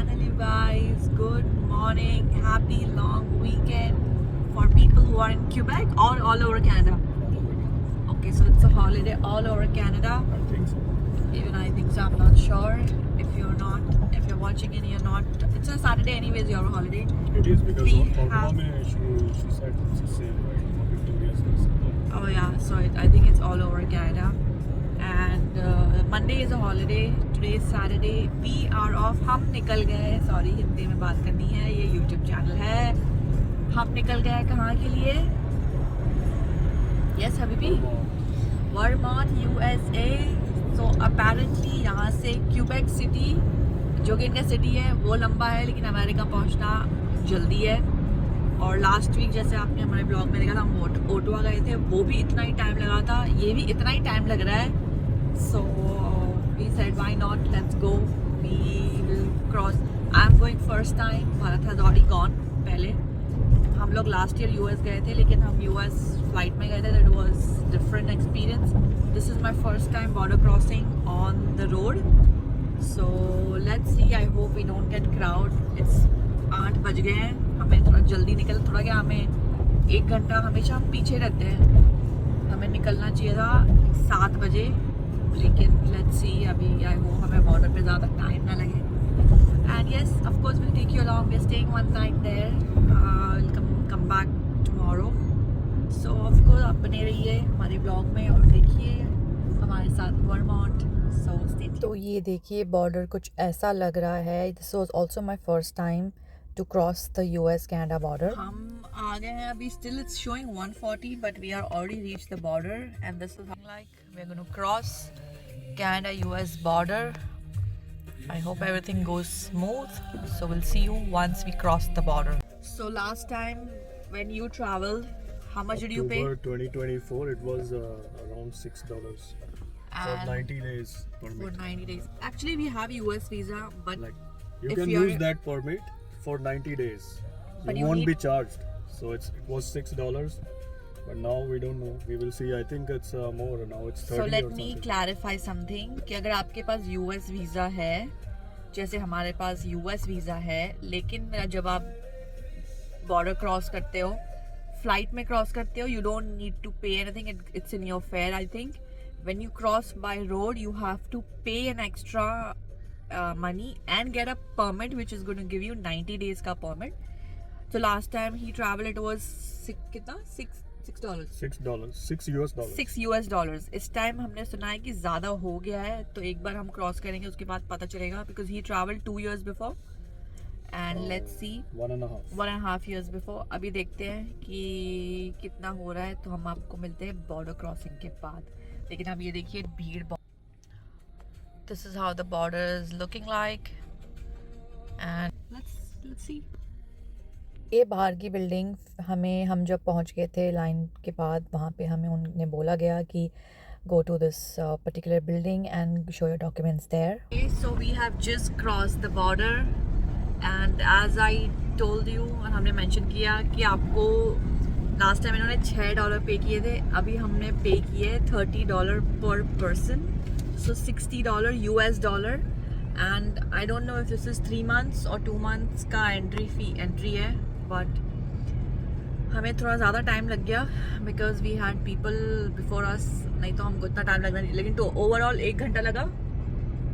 channel, you guys. Good morning, happy long weekend for people who are in Quebec or all over Canada. Okay, so it's a holiday all over Canada. I think so. Even I think so. I'm not sure. If you're watching and you're not, it's a Saturday anyways. Your holiday. It is because We on have- she said it's the same, right? For 15 years. Oh yeah, so I think it's all over Canada. And Monday is a holiday. Today is Saturday. We are off. हम निकल गए. Sorry, Hindi में बात करनी है. ये YouTube channel है. हम निकल गए कहाँ के लिए? Yes, Habibi. Vermont, USA. So apparently यहाँ से क्यूबेक सिटी, जो कि इनका सिटी है, वो लंबा है, लेकिन अमेरिका पहुँचना जल्दी है. और लास्ट वीक जैसे आपने हमारे ब्लॉग में देखा था, हम ओटवा गए थे, वो भी इतना ही टाइम लगा था, ये भी इतना ही टाइम लग रहा है. So we said why not, let's go. We will cross. I am going first time. Bharat has already gone. पहले हम लोग लास्ट ईयर यूएस गए थे, लेकिन हम यूएस फ्लाइट में गए थे. That was different experience. This is my first time border crossing on the road. So let's see. I hope we don't get crowd. It's 8 बज गए हैं. हमें थोड़ा जल्दी थोड़ा क्या, हमें 1 घंटा हमेशा हम पीछे रहते हैं. हमें निकलना चाहिए था 7 बजे, लेकिन लेट्स सी. अभी आई होप हमें बॉर्डर पे ज़्यादा टाइम ना लगे. And yes, of course will take you along. We are staying 1 night there. Will come back tomorrow. So of course आप बने रहिए हमारे ब्लॉग में और देखिए हमारे साथ वर्मोंट. So stay. तो ये देखिए, बॉर्डर कुछ ऐसा लग रहा है. This was also my first time to cross the US Canada border. हम आ गए हैं अभी. Still it's showing 140, but we are already reached the border, and this is like we're going to cross Canada US border. I hope everything goes smooth. So we'll see you once we cross the border. So last time when you traveled, how much did you pay? October 2024, it was around $6 for And 90 days for permit. 90 days. Actually, we have US visa, but Like you if can you're- use that permit for 90 days. But You you won't need- be charged. So it was $6, but now we don't know. We will see. I think it's more now. It's 30 So let or me something. clarify something कि अगर आपके पास US visa है, जैसे हमारे पास US visa है, लेकिन जब आप बॉर्डर क्रॉस करते हो, फ्लाइट में क्रॉस करते हो, you don't need to pay anything. It's in your fare, I think. When you cross by road, you have to pay an extra money and get a permit, which is going to give you 90 days का permit. So last time he traveled, it was कितना? $6. $6 $6. इस time हमने सुना है कि ज़्यादा हो गया है, तो एक बार हम क्रॉस करेंगे, उसके बाद पता चलेगा. Because he travelled 2 years before and let's see 1.5 years before. अभी देखते हैं कि कितना हो रहा है, तो हम आपको मिलते हैं बॉर्डर क्रॉसिंग के बाद. लेकिन अब ये देखिए भीड़. This is how the border is looking like and let's see. ये बाहर की बिल्डिंग हम जब पहुंच गए थे लाइन के बाद, वहाँ पे हमें उन्होंने बोला गया कि go to this particular building and show your documents there. Okay, so we have just crossed the border and as I told you, और हमने mention किया कि आपको लास्ट टाइम इन्होंने $6 पे किए थे, अभी हमने पे किए $30 per person, so $60 US dollar. And I don't know if this is 3 months or 2 months का entry है, but हमें थोड़ा ज़्यादा टाइम लग गया because we had people before us. नहीं तो हमको इतना टाइम लगना नहीं, लेकिन तो ओवरऑल 1 घंटा लगा.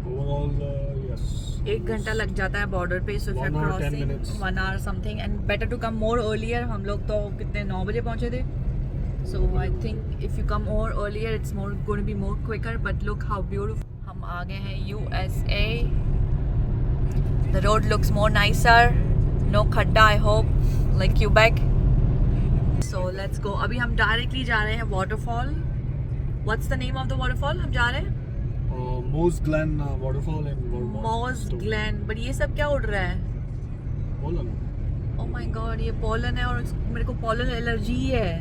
Overall, yes. 1 घंटा लग जाता है बॉर्डर पे. So 1 hour 10 minutes. 1 hour something. And better to come more earlier. हम लोग तो कितने 9 बजे पहुंचे थे. So I think if you come more earlier it's more going to be more quicker. But look how beautiful. हम आ गए हैं USA. The road looks more nicer. No खड्डा I hope like Quebec. So let's go. अभी हम directly जा रहे हैं waterfall. What's the name of the waterfall? हम जा रहे हैं Moose Glen waterfall in Vermont. Moose Glen. But ये सब क्या उड़ रहा है? Pollen. Oh my God, ये पोलन है और मेरे को पोलन एलर्जी है.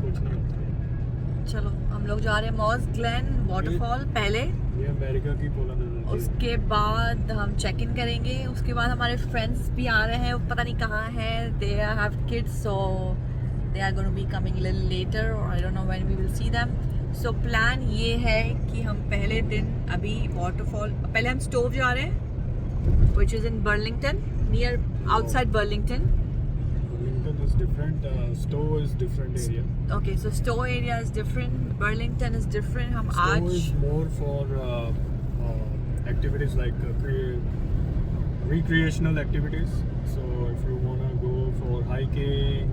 कुछ नहीं होता. चलो हम लोग जा रहे हैं मॉस ग्लेन वाटरफॉल पहले. ये अमेरिका की पोलन एलर्जी. उसके बाद हम चेक इन करेंगे. उसके बाद हमारे फ्रेंड्स भी आ रहे हैं, वो पता नहीं कहाँ हैं. They have kids, so they are going to be coming a little later or I don't know when we will see them. So plan ये है कि हम पहले दिन अभी वाटरफॉल, पहले हम स्टोव जा रहे हैं which is in Burlington, near outside Burlington. Burlington is different. Stowe is different area. Okay, so Stowe area is different, Burlington is different. हम Stowe आज is more for activities like recreational activities. So if you wanna go for hiking,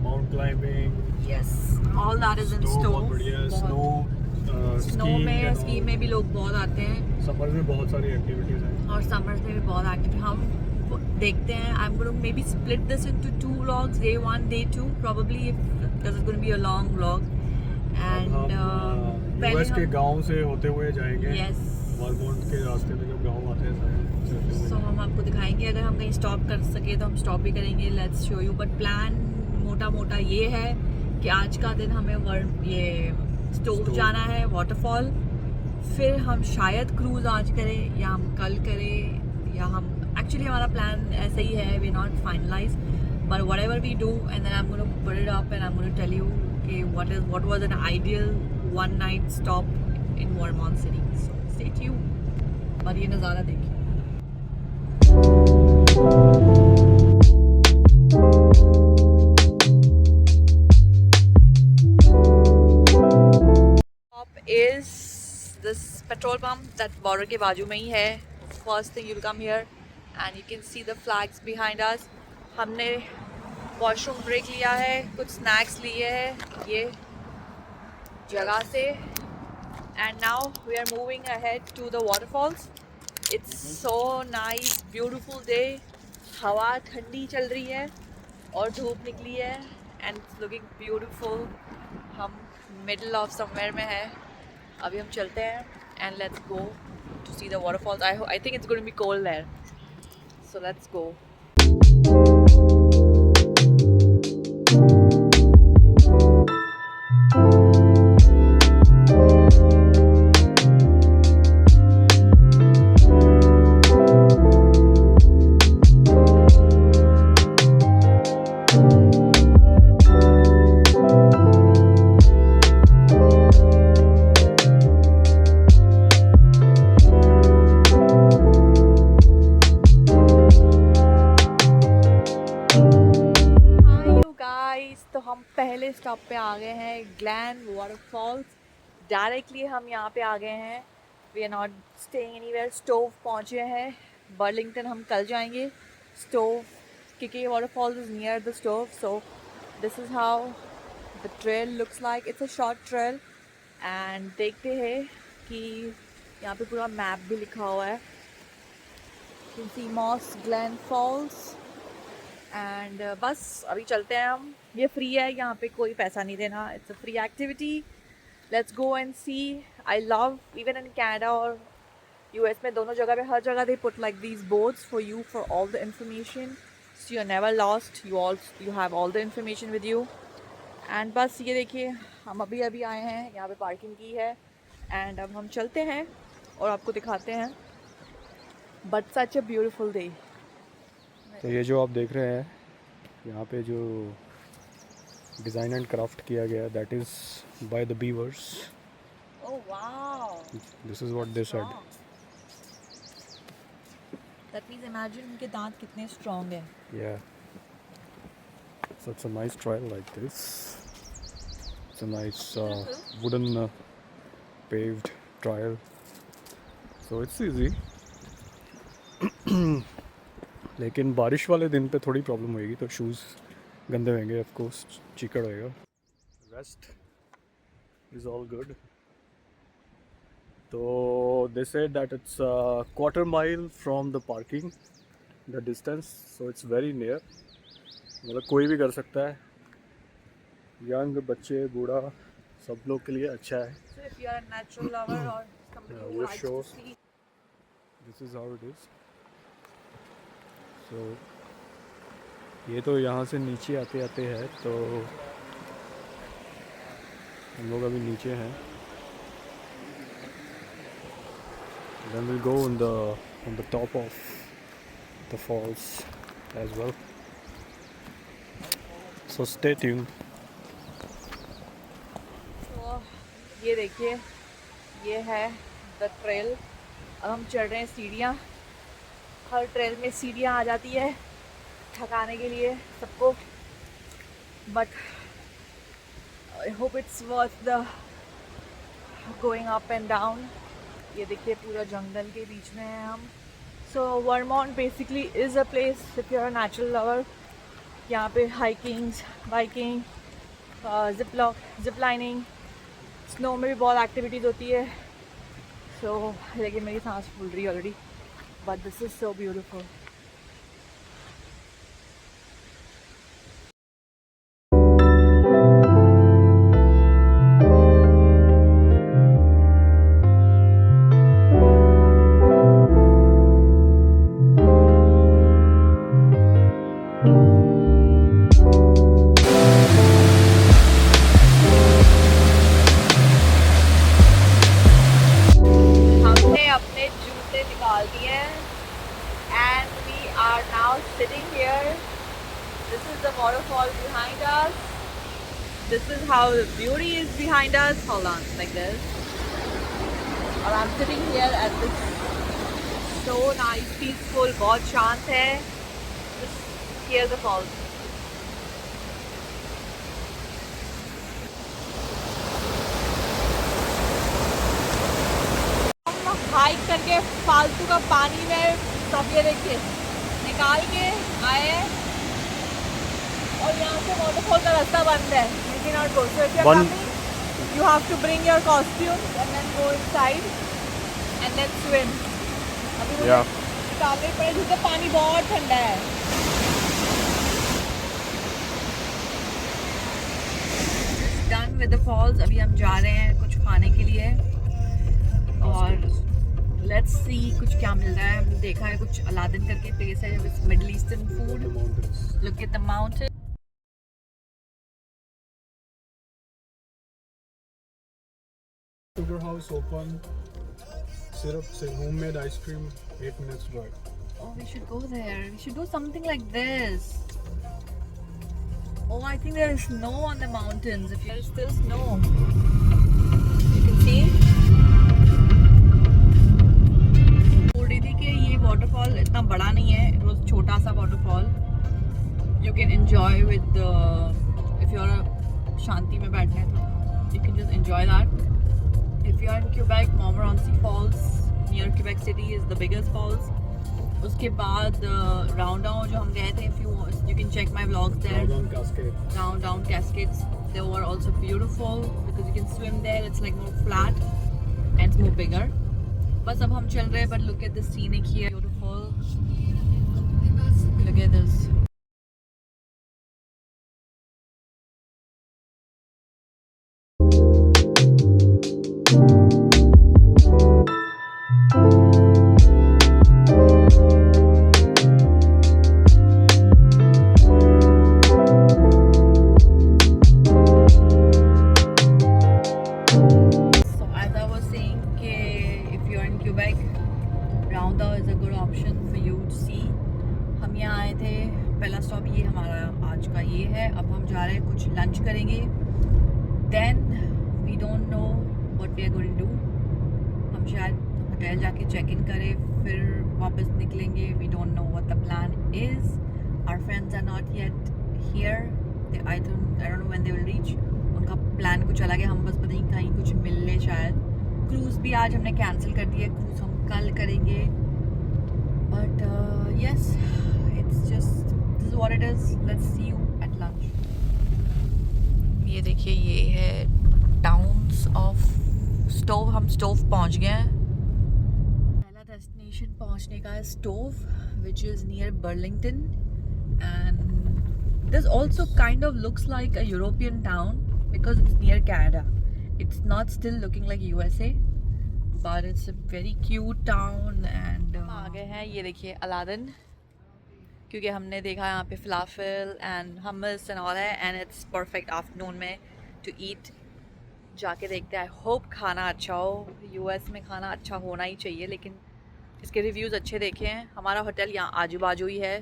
mount climbing, yes, all that is in Stowe Stowe. बहुत बढ़िया है. बहुत- Snow, snow skiing में and all. Ski में भी लोग बहुत आते हैं समर में बहुत सारी एक्टिविटीज हैं. और समर्स में भी बहुत एक्टिव. हम देखते हैं. I'm going to maybe split this into 2 vlogs, day 1, day 2 probably, because it's going to be a long vlog. And हम पहले यूएस के हम गांव से होते हुए जाएंगे. yes, वर्मोंट के रास्ते में जो गांव आते हैं सारे. so हम आपको दिखाएंगे. अगर हम कहीं स्टॉप कर सके तो हम स्टॉप भी करेंगे. Let's show you. But plan मोटा मोटा ये है कि आज का दिन हमें ये स्टोव जाना है, वाटरफॉल. फिर हम शायद क्रूज आज करें या हम कल करें, या हम एक्चुअली हमारा प्लान ऐसा ही है. We not finalise, but whatever we do and then I am gonna put it up and I am gonna tell you कि what was an ideal one night stop in Vermont City. So stay tuned. और ये नज़ारा देखिए. Is this petrol pump that border के बाजू में ही है. First thing you'll come here and you can see the flags behind us. हमने वॉशरूम ब्रेक लिया है, कुछ स्नैक्स लिए हैं ये जगह से. And now we are moving ahead to the waterfalls. It's so nice, beautiful day. हवा ठंडी चल रही है और धूप निकली है and it's looking beautiful. हम middle of somewhere में है. अभी हम चलते हैं and let's go to see the waterfalls. I think it's going to be cold there, so let's go. तो हम पहले स्टॉप पे आ गए हैं, ग्लैन वाटरफॉल्स. डायरेक्टली हम यहाँ पे आ गए हैं. We are not staying anywhere. Stowe पहुँचे हैं. बर्लिंगटन हम कल जाएंगे. स्टोव क्योंकि waterfalls is near the Stowe. So this is how the trail looks like. It's a short trail. And देखते हैं कि यहाँ पे पूरा मैप भी लिखा हुआ है. You can see Moss Glen Falls. And बस अभी चलते हैं हम. ये फ्री है, यहाँ पे कोई पैसा नहीं देना. It's a free activity. Let's go and see. I love even in Canada और यूएस में दोनों जगह पे, हर जगह they put like these boards for you for all the information. So you are never lost. You have all the information with you. And बस ये देखिए, हम अभी आए हैं. यहाँ पे पार्किंग की है एंड अब हम चलते हैं और आपको दिखाते हैं. But such a beautiful day. तो ये जो आप देख रहे हैं यहाँ पे जो डिज़ाइन एंड क्राफ्ट किया गया, that is by the beavers. Oh wow. This is what they said. That means imagine उनके दांत कितने स्ट्रॉन्ग हैं. या so it's a nice trial like this. It's a nice wooden paved trail. So it's easy. लेकिन बारिश वाले दिन पे थोड़ी प्रॉब्लम होएगी, तो शूज़ गंदे होंगे, ऑफ कोर्स चिकड़ होएगा. Rest is all good. तो they said that it's quarter mile from the parking the distance, so it's very near. मतलब कोई भी कर सकता है, यंग, बच्चे, बूढ़ा, सब लोग के लिए अच्छा है. So if you are a natural lover or somebody who we'll likes show. to see. This is how it is. So ये तो यहाँ से नीचे आते आते है, तो हम लोग अभी नीचे हैं. Then we'll go on the top of the falls as well. So stay tuned. तो ये देखिए, ये है द ट्रेल. अब हम चढ़ रहे हैं सीढ़ियाँ हर ट्रेल में सीढ़ियाँ आ जाती है थकाने के लिए सबको, but I hope it's worth the going up and down. ये देखिए पूरा जंगल के बीच में हैं हम। So Vermont basically is a place if you are a natural lover. यहाँ पे hikings, biking, zip lining, snow में भी बहुत एक्टिविटीज़ होती है। सो लेकिन मेरी सांस फूल रही है already, but this is so beautiful. And we are now sitting here. This is the waterfall behind us. This is how the beauty is behind us. Hold on, like this. And I'm sitting here at this so nice, peaceful, बहुत शांत है. Just hear the falls. Hike करके फालतू का पानी में सब ये देखिए निकाल के आए और यहाँ से वाटरफॉल का रास्ता बंद है, you cannot go. So if you are coming, you have to bring your costume and then go inside and then swim. अभी मुझे निकालने पड़े क्योंकि पानी बहुत ठंडा है. Done with the falls. अभी हम जा रहे हैं कुछ खाने के लिए और लेट्स सी कुछ क्या मिल रहा है. हमने देखा है कुछ अलादीन करके प्लेस है, middle eastern food. Look at the mountain. Sugar house open. Syrup, homemade ice cream. 8 minutes drive. Oh, we should go there. We should do something like this. Oh, I think there is snow on the mountains. If there is still snow, you can see. Waterfall इतना बड़ा नहीं है, it was छोटा सा waterfall. You can enjoy with the if you are शांति में बैठना है तो you can just enjoy that. If you are in Quebec, Montmorency Falls near Quebec City is the biggest falls. उसके बाद Rondout जो हम गए थे, if you can check my vlogs there. Rondout Cascades, they were also beautiful because you can swim there. It's like more flat and it's more bigger. बस अब हम चल रहे हैं, but look at the scenic here, beautiful. Look at this. Rondout is a good option for you to see. हम यहाँ आए थे, पहला स्टॉप ये हमारा आज का ये है. अब हम जा रहे हैं कुछ लंच करेंगे. Then we don't know what we are going to do. हम शायद होटल जाके चेक इन करें, फिर वापस निकलेंगे. We don't know what the plan is. Our friends are not yet here. I don't know when they will reach. उनका plan कुछ अलग है. हम बस पता नहीं कहीं कुछ मिल ले शायद. क्रूज़ भी आज हमने कैंसिल कर दिया. क्रूज़ हम कल करेंगे. But yes, it's just this is what it is. Let's see you at lunch. ये देखिए ये है टाउन्स ऑफ स्टोव. हम स्टोव पहुंच गए हैं. पहला डेस्टिनेशन पहुंचने का है stove, which is near Burlington, and this also kind of looks like a European town because it's near Canada. It's not still looking like USA, but it's a very cute town. And आ गए हैं ये देखिए Aladdin, क्योंकि हमने देखा यहाँ पे फलाफल and hummus and all है, एंड इट्स परफेक्ट आफ्टरनून में टू ईट. जाके देखते हैं. आई होप खाना अच्छा हो. यूएस में खाना अच्छा होना ही चाहिए, लेकिन इसके रिव्यूज़ अच्छे देखे हैं. हमारा होटल यहाँ आजू बाजू ही है,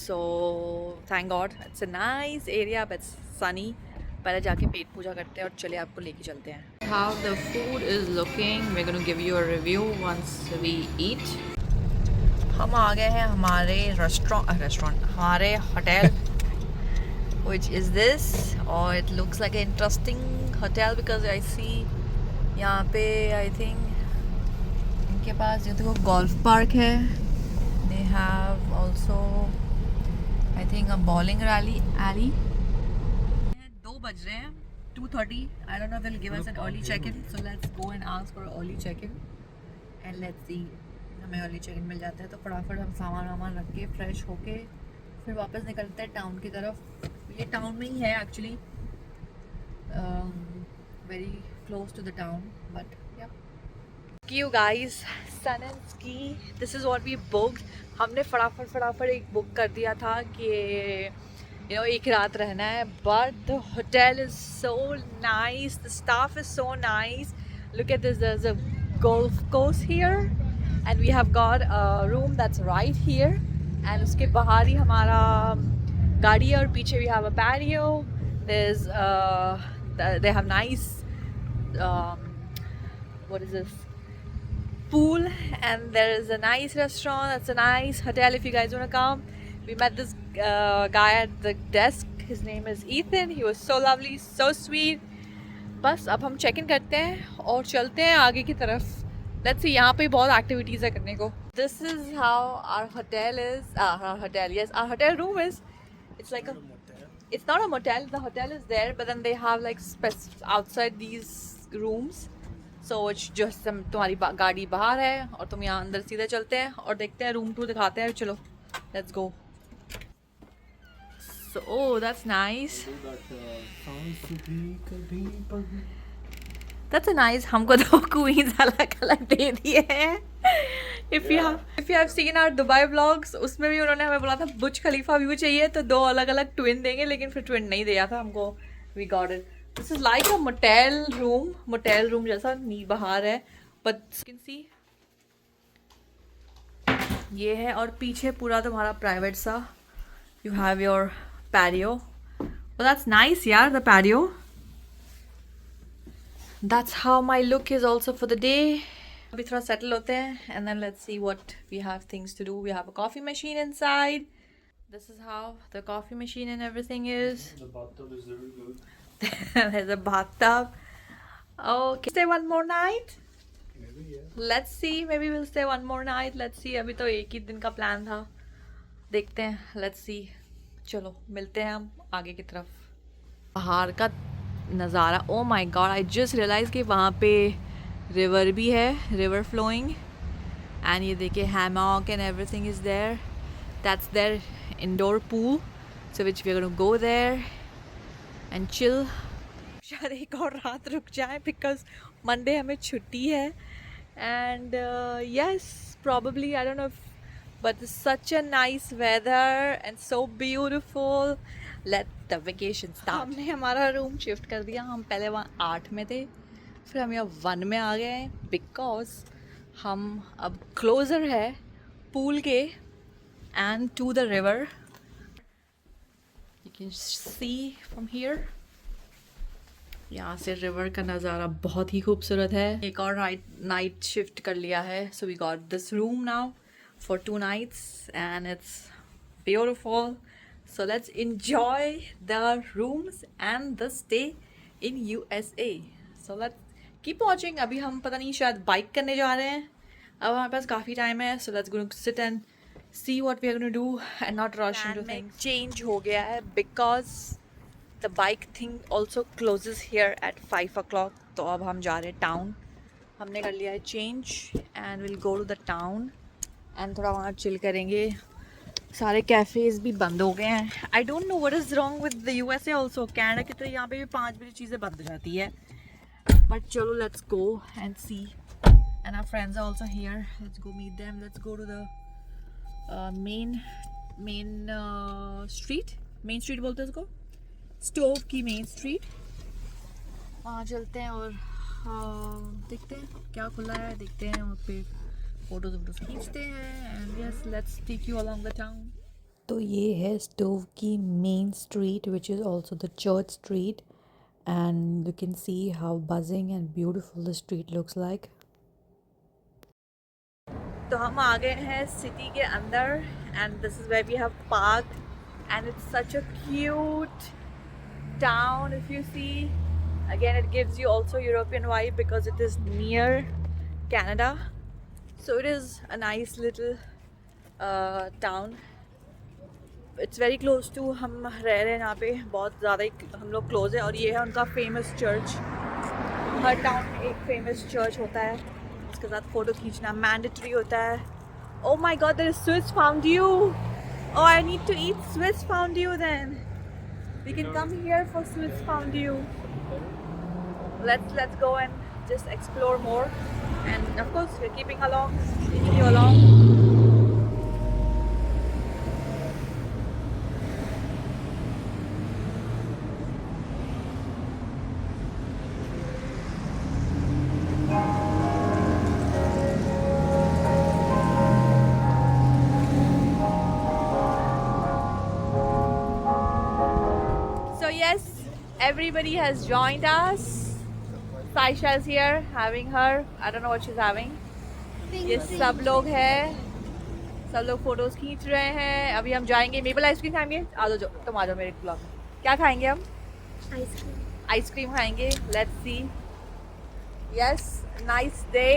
so thank God. It's a nice area but Sunny. पहले जाके पेट पूजा करते हैं और चले आपको लेके चलते हैं. How the food is looking, we're going to give you a review once we eat. हम आ गए हैं हमारे रेस्टोरेंट हमारे होटल which is this और it looks like an interesting hotel because I see यहाँ पे I think इनके पास ये देखो गोल्फ पार्क है. They have also I think a bowling alley. 2 बज रहे हैं 2:30. I don't know if they'll give us an early check-in, so let's go and ask for early check-in and let's see. हमें early check in मिल जाता है तो फटाफट हम सामान वामान रख के फ्रेश होके फिर वापस निकलते हैं टाउन की तरफ. ये टाउन में ही है actually, very close to the town but you guys Sun and Ski this is what we booked. हमने फटाफट एक बुक कर दिया था कि एक रात रहना है. But the hotel is so nice, the staff is so nice. Look at this, there is a golf course here and we have got a room that's right here and उसके बाहर ही हमारा गाड़ी है और पीछे we have a patio. There's they have nice what is this pool and there is a nice restaurant. That's a nice hotel if you guys want to come. We met this guy at the desk. His name is Ethan. He was so lovely, so sweet. बस अब हम check in करते हैं और चलते हैं आगे की तरफ. लेट्स सी, यहाँ पे बहुत एक्टिविटीज़ है करने को. This is how our hotel is. Our hotel, yes, our hotel room is, it's like it's not a motel. The hotel is there, but then they have like outside these rooms. So it's just तुम्हारी गाड़ी बाहर है और तुम यहाँ अंदर सीधे चलते हैं और देखते हैं, रूम टूर दिखाते हैं. चलो let's go. So that's nice. That's a nice. हमको दो queens अलग दे दिए हैं. If you have seen our Dubai vlogs, उसमें भी उन्होंने हमें बोला था बुर्ज खलीफा व्यू चाहिए तो 2 अलग ट्विन देंगे, लेकिन फिर ट्विन नहीं दिया था हमको. We got it. This is like a motel room जैसा. नी बाहर है, but you can see ये है और पीछे पूरा तुम्हारा प्राइवेट सा. You have your patio. Well, that's nice, yeah, the patio. That's how my look is also for the day. अभी थोड़ा settle होते हैं and then let's see what we have things to do. We have a coffee machine inside. This is how the coffee machine and everything is. The bathtub is very good. There's a bathtub. Okay, stay one more night. Maybe, yeah. Let's see, maybe we'll stay one more night. Let's see. अभी तो एक ही दिन का plan था, देखते हैं. Let's see. चलो मिलते हैं हम आगे की तरफ. बाहर का नज़ारा, oh my god, I just realise कि वहाँ पे रिवर भी है, रिवर फ्लोइंग. एंड ये देखिए hammock and everything is there. That's there indoor pool, so which we are gonna go there and chill. शायद एक और रात रुक जाए बिकॉज मंडे हमें छुट्टी है. And yes, probably, I don't know if, but it's such a nice weather and so beautiful. Let the vacation start. हमने हमारा रूम शिफ्ट कर दिया. हम पहले वहाँ 8 में थे, फिर हम यहाँ 1 में आ गए बिकॉज हम अब क्लोज़र है पूल के end to the river. You can see from here. यहाँ से रिवर का नज़ारा बहुत ही खूबसूरत है. एक और नाइट शिफ्ट कर लिया है. So we got this room now for 2 nights and it's beautiful. So let's enjoy the rooms and the stay in USA. So let's keep watching. अभी हम पता नहीं शायद बाइक करने जा रहे हैं. अब हमारे पास काफ़ी टाइम है. So let's go sit and see what we are going to do and not rush into things. Change हो गया है because the bike thing also closes here at 5 o'clock. तो अब हम जा रहे हैं टाउन. हमने कर लिया है change and we'll go to the town. And थोड़ा वहाँ चिल करेंगे. सारे कैफ़ेज़ भी बंद हो गए हैं. I don't know what is wrong with the USA also. Canada की तरह यहाँ पे भी 5 बजे चीज़ें बंद हो जाती है. बट चलो let's go and see. And our friends are also here. Let's go meet them. Let's go to the main street बोलते हैं उसको, स्टोव की मेन स्ट्रीट. वहाँ चलते हैं और देखते हैं क्या खुला है. देखते हैं वहाँ पे फोटोज खींचते हैं. And yes, let's take you along the town. तो ये है स्टोव की main street which is also the church street. And you can see how buzzing and beautiful the street looks like. तो हम आ गए हैं सिटी के अंदर and this is where we have park and it's such a cute town. If you see, again it gives you also European vibe because it is near Canada, so it is a nice little town. It's very close to हम रह रहे हैं यहाँ पे, बहुत ज़्यादा ही हम लोग क्लोज है. और ये है उनका फेमस चर्च. हर टाउन में एक फेमस चर्च होता है, उसके साथ फ़ोटो खींचना मैंडेटरी होता है. Oh my god, there is Swiss fondue. Oh, I need to eat Swiss fondue then. We can come here for Swiss fondue. Let's go and just explore more. And of course, we're keeping you along. So yes, everybody has joined us. Saisha is here having her. I don't know what she's having. ये सब लोग हैं, सब लोग photos खींच रहे हैं. अभी हम जाएंगे, मेपल आइसक्रीम खाएंगे. आ जाओ, तुम आ जाओ मेरे ब्लॉग में. क्या खाएंगे हम? आइसक्रीम खाएंगे. Let's see. Yes, nice day.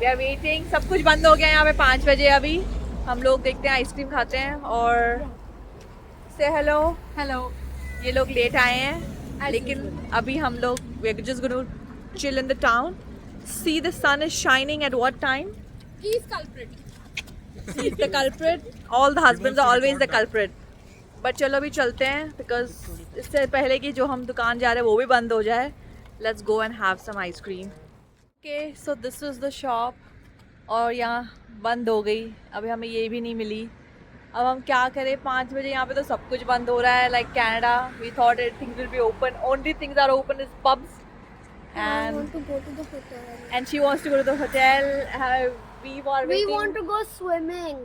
We are waiting. सब कुछ बंद हो गया है यहाँ पे 5 बजे. अभी हम लोग देखते हैं, आइसक्रीम खाते हैं. और से हेलो. ये लोग लेट आए हैं, लेकिन अभी हम लोग we're just going to chill in the town. See, the sun is shining at what time? He's culprit. He's the culprit. All the husbands are always the culprit. But चलो अभी चलते हैं, because इससे पहले कि जो हम दुकान जा रहे हैं वो भी बंद हो जाए. Let's go and have some ice cream. Okay, so this is the shop. और यहाँ बंद हो गई. अभी हमें ये भी नहीं मिली. अब हम क्या करें, 5 बजे यहाँ पे तो सब कुछ बंद हो रहा है. Like Canada, we thought things will be open. Only things are open is pubs. I want to go to the hotel. And she wants to go to the hotel. We want to go swimming.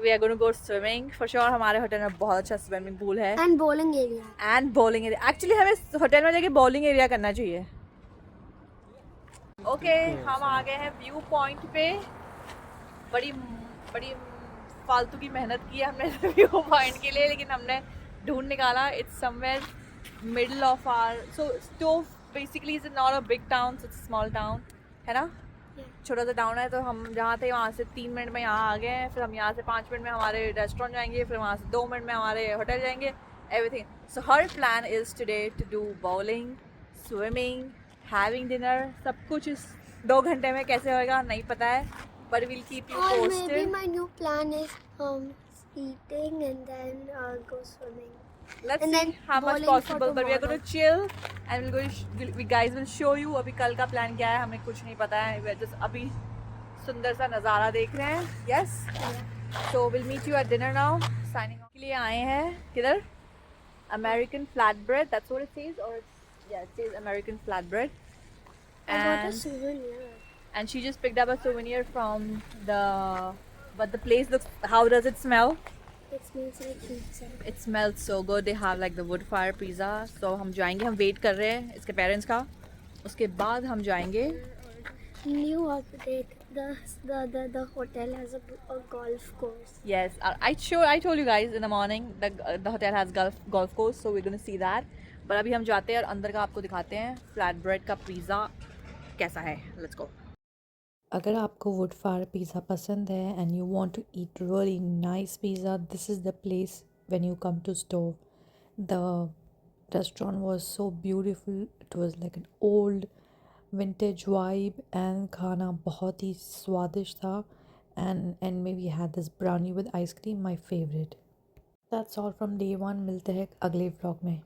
We are going to go swimming for sure. हमारे hotel में बहुत अच्छा swimming pool है. And bowling area. And bowling area. Actually हमें hotel में जाके bowling area करना चाहिए. Okay, हम आ गए हैं व्यू पॉइंट पे. बड़ी फालतू की मेहनत की है हमने व्यू पॉइंट के लिए, लेकिन हमने ढूंढ निकाला. It's somewhere middle of our. So Stowe basically is not a big town, it's a small town, है ना. छोटा सा टाउन है. तो हम जहाँ थे वहाँ से 3 मिनट में यहाँ आ गए हैं. फिर हम यहाँ से 5 मिनट में हमारे रेस्टोरेंट जाएंगे. फिर वहाँ से 2 मिनट में हमारे होटल जाएंगे. Everything. So her plan is today to do bowling, swimming, having dinner. सब कुछ इस 2 घंटे में कैसे होएगा नहीं पता है. But we'll keep you Or posted. maybe my new plan is eating and then go swimming. Let's and see then how much bowling for possible. But we are going tomorrow. to chill and we guys will show you. अभी कल का plan क्या है हमें कुछ नहीं पता है. We are just अभी सुंदर सा नज़ारा देख रहे हैं. Yes. So we'll meet you at dinner now. Signing off. के लिए आए हैं किधर? American flatbread. That's what it says, or it says American flatbread. I got a souvenir. And she just picked up a souvenir from but the place looks, how does it smell? It smells like pizza. It smells so good. They have like the wood fire pizza. So हम जाएंगे, हम wait कर रहे हैं इसके parents का. उसके बाद हम जाएंगे. New update. The hotel has a golf course. Yes, I told you guys in the morning the hotel has golf course, so we're going to see that. but अभी हम जाते हैं और अंदर का आपको दिखाते हैं फ्लैट ब्रेड का पिज़्ज़ा कैसा है. Let's go. अगर आपको वुड फायर पिज़्ज़ा पसंद है and you want to eat really nice pizza, this is the place when you come to Stowe. The restaurant was so beautiful. It was like an old vintage vibe and खाना बहुत ही स्वादिष्ट था. and maybe had this brownie with ice cream, my favorite. That's all from day one. मिलते हैं अगले vlog में.